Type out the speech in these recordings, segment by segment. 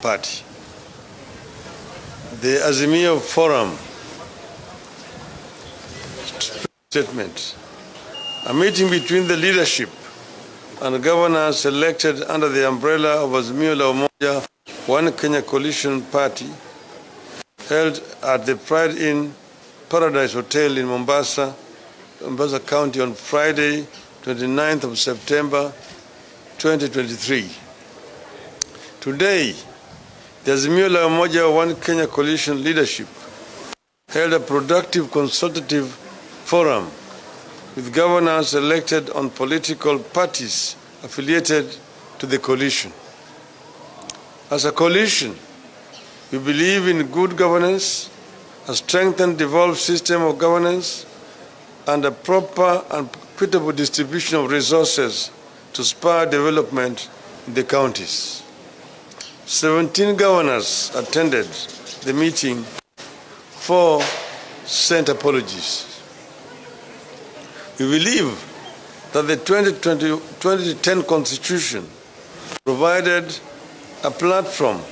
Party. The Azimio Forum statement. A meeting between the leadership and governors elected under the umbrella of Azimio la Umoja One Kenya Coalition Party held at the Pride Inn Paradise Hotel in Mombasa County on Friday, 29th of September 2023. Today, the Azimio la Umoja One Kenya Coalition leadership held a productive consultative forum with governors elected on political parties affiliated to the coalition. As a coalition, we believe in good governance, a strengthened, devolved system of governance, and a proper and equitable distribution of resources to spur development in the counties. 17 governors attended the meeting. 4 sent apologies. We believe that the 2010 Constitution provided a platform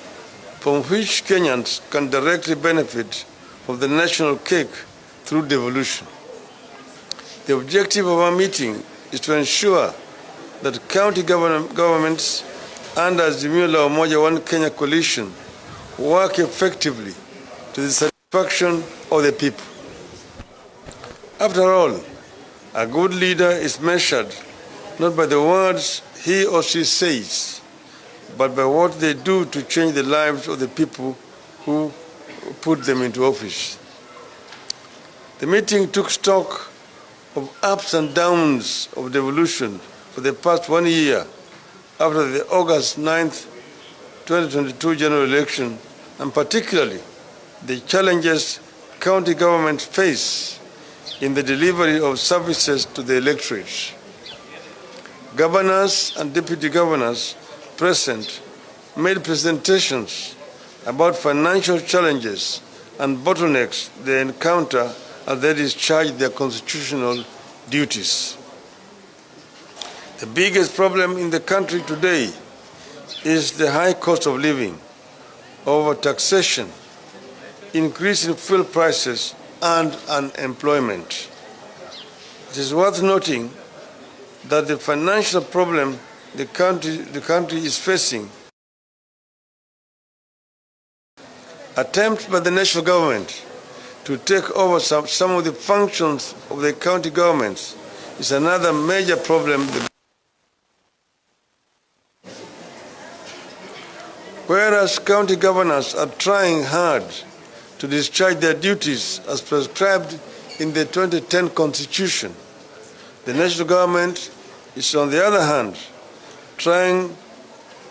from which Kenyans can directly benefit from the national cake through devolution. The objective of our meeting is to ensure that county governments under Azimio la Umoja One Kenya Coalition work effectively to the satisfaction of the people. After all, a good leader is measured not by the words he or she says, but by what they do to change the lives of the people who put them into office. The meeting took stock of ups and downs of devolution for the past 1 year after the August 9th, 2022 general election, and particularly the challenges county governments face in the delivery of services to the electorate. Governors and deputy governors present made presentations about financial challenges and bottlenecks they encounter as they discharge their constitutional duties. The biggest problem in the country today is the high cost of living, over-taxation, increase in fuel prices, and unemployment. It is worth noting that the financial problem the country is facing, attempts by the national government to take over some of the functions of the county governments, is another major problem. Whereas county governors are trying hard to discharge their duties as prescribed in the 2010 Constitution, the national government is, on the other hand, trying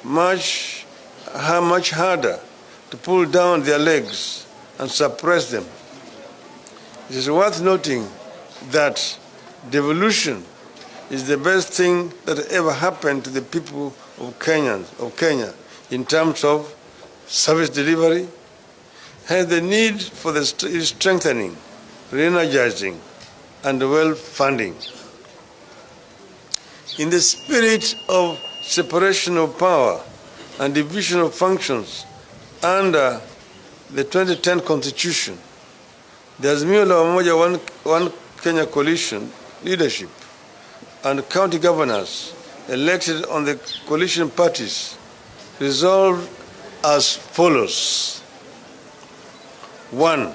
much harder to pull down their legs and suppress them. It is worth noting that devolution is the best thing that ever happened to the people of Kenya in terms of service delivery, has the need for the strengthening, re-energizing, and well-funding. In the spirit of separation of power and division of functions under the 2010 Constitution, the Azimio la Umoja One Kenya Coalition leadership and county governors elected on the coalition parties resolved as follows. 1.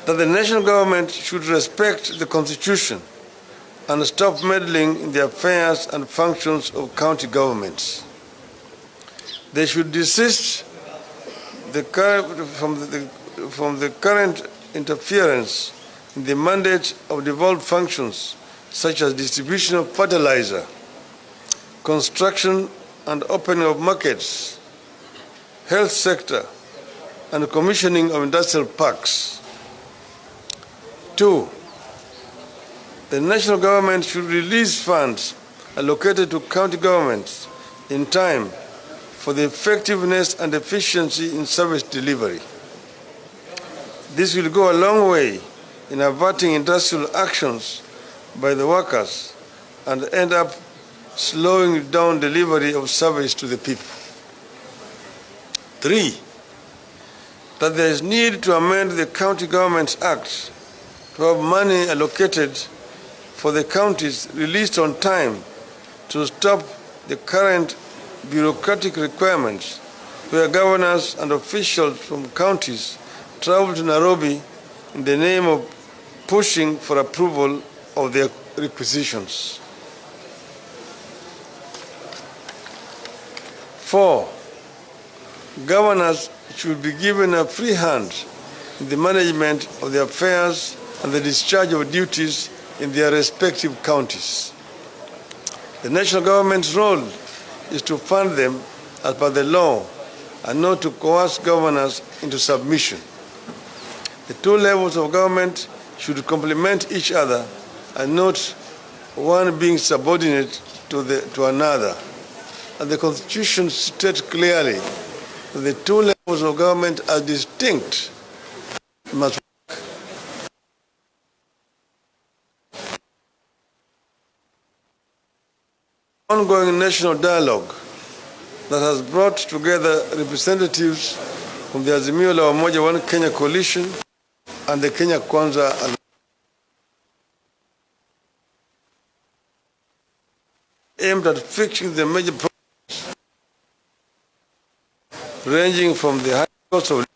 That the national government should respect the Constitution and stop meddling in the affairs and functions of county governments. They should desist from the current interference in the mandate of devolved functions such as distribution of fertilizer, construction and opening of markets, health sector, and commissioning of industrial parks. 2. The national government should release funds allocated to county governments in time for the effectiveness and efficiency in service delivery. This will go a long way in averting industrial actions by the workers and end up slowing down delivery of service to the people. 3, that there is need to amend the County Governments Act to have money allocated for the counties released on time to stop the current bureaucratic requirements where governors and officials from counties travel to Nairobi in the name of pushing for approval of their requisitions. 4, governors should be given a free hand in the management of their affairs and the discharge of duties in their respective counties. The national government's role is to fund them as per the law and not to coerce governors into submission. The two levels of government should complement each other and not one being subordinate to another. And the Constitution states clearly that the two levels of government are distinct. Must ongoing national dialogue that has brought together representatives from the Azimio la Umoja One Kenya coalition and the Kenya Kwanza aimed at fixing the major problems ranging from the high cost of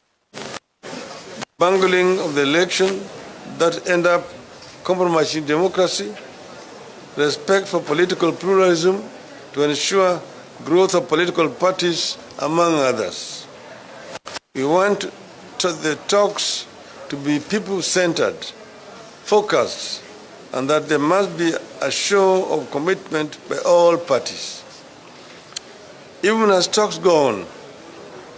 bungling of the election that end up compromising democracy, respect for political pluralism to ensure growth of political parties, among others. We want the talks to be people-centered, focused, and that there must be a show of commitment by all parties. Even as talks go on,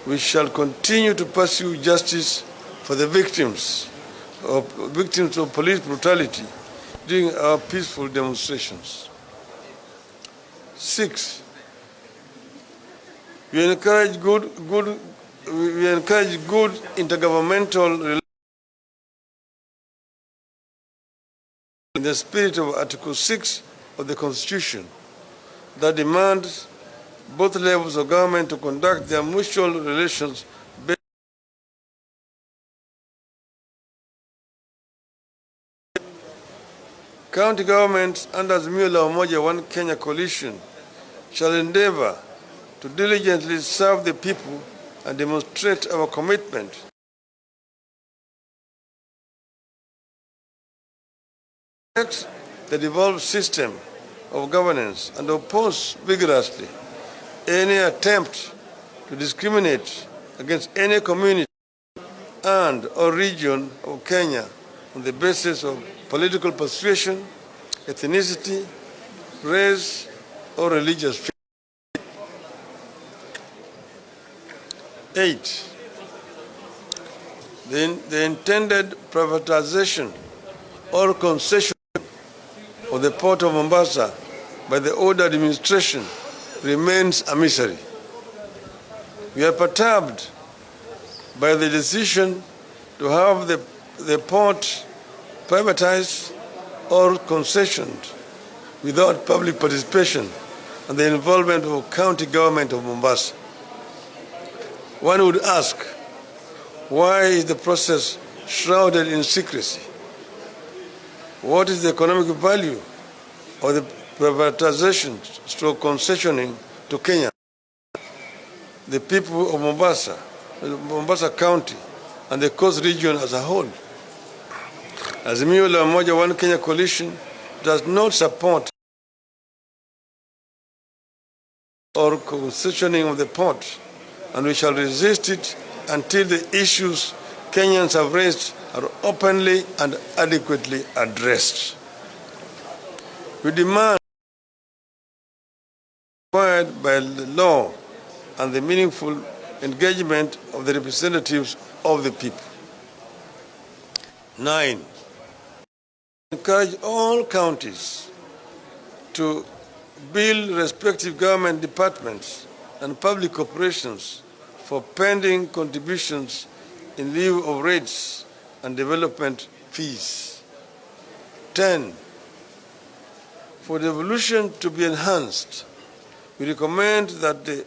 we shall continue to pursue justice for the victims of police brutality during our peaceful demonstrations. 6, we encourage good intergovernmental relations in the spirit of Article 6 of the Constitution that demands both levels of government to conduct their mutual relations based county governments under the Azimio la Umoja One Kenya coalition shall endeavor to diligently serve the people and demonstrate our commitment to the devolved system of governance and oppose vigorously any attempt to discriminate against any community and or region of Kenya on the basis of political persuasion, ethnicity, race, or religious faith. 8, the intended privatization or concession of the port of Mombasa by the old administration remains a mystery. We are perturbed by the decision to have the port privatized or concessioned without public participation and the involvement of county government of Mombasa. One would ask, why is the process shrouded in secrecy? What is the economic value of the privatization stroke concessioning to Kenya, the people of Mombasa County, and the coast region as a whole? Azimio la Umoja One Kenya coalition does not support or concessioning of the port, and we shall resist it until the issues Kenyans have raised are openly and adequately addressed. We demand required by the law and the meaningful engagement of the representatives of the people. 9, encourage all counties to build respective government departments and public corporations for pending contributions in lieu of rates and development fees. 10, for devolution to be enhanced, we recommend that the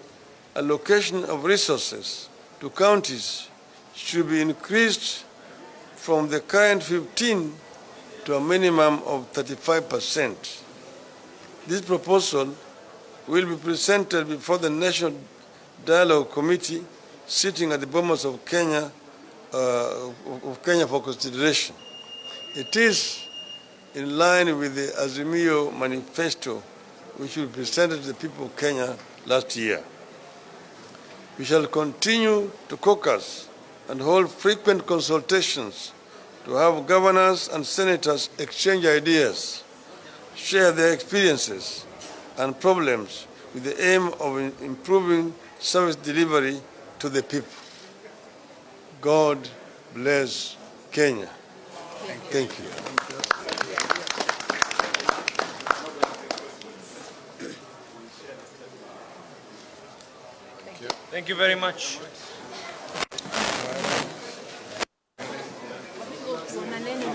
allocation of resources to counties should be increased from the current 15 to a minimum of 35%. This proposal will be presented before the National Dialogue Committee sitting at the Bomas of Kenya for consideration. It is in line with the Azimio Manifesto, which we presented to the people of Kenya last year. We shall continue to caucus and hold frequent consultations to have governors and senators exchange ideas, share their experiences and problems with the aim of improving service delivery to the people. God bless Kenya. Thank you. Thank you very much. Bwana Lenin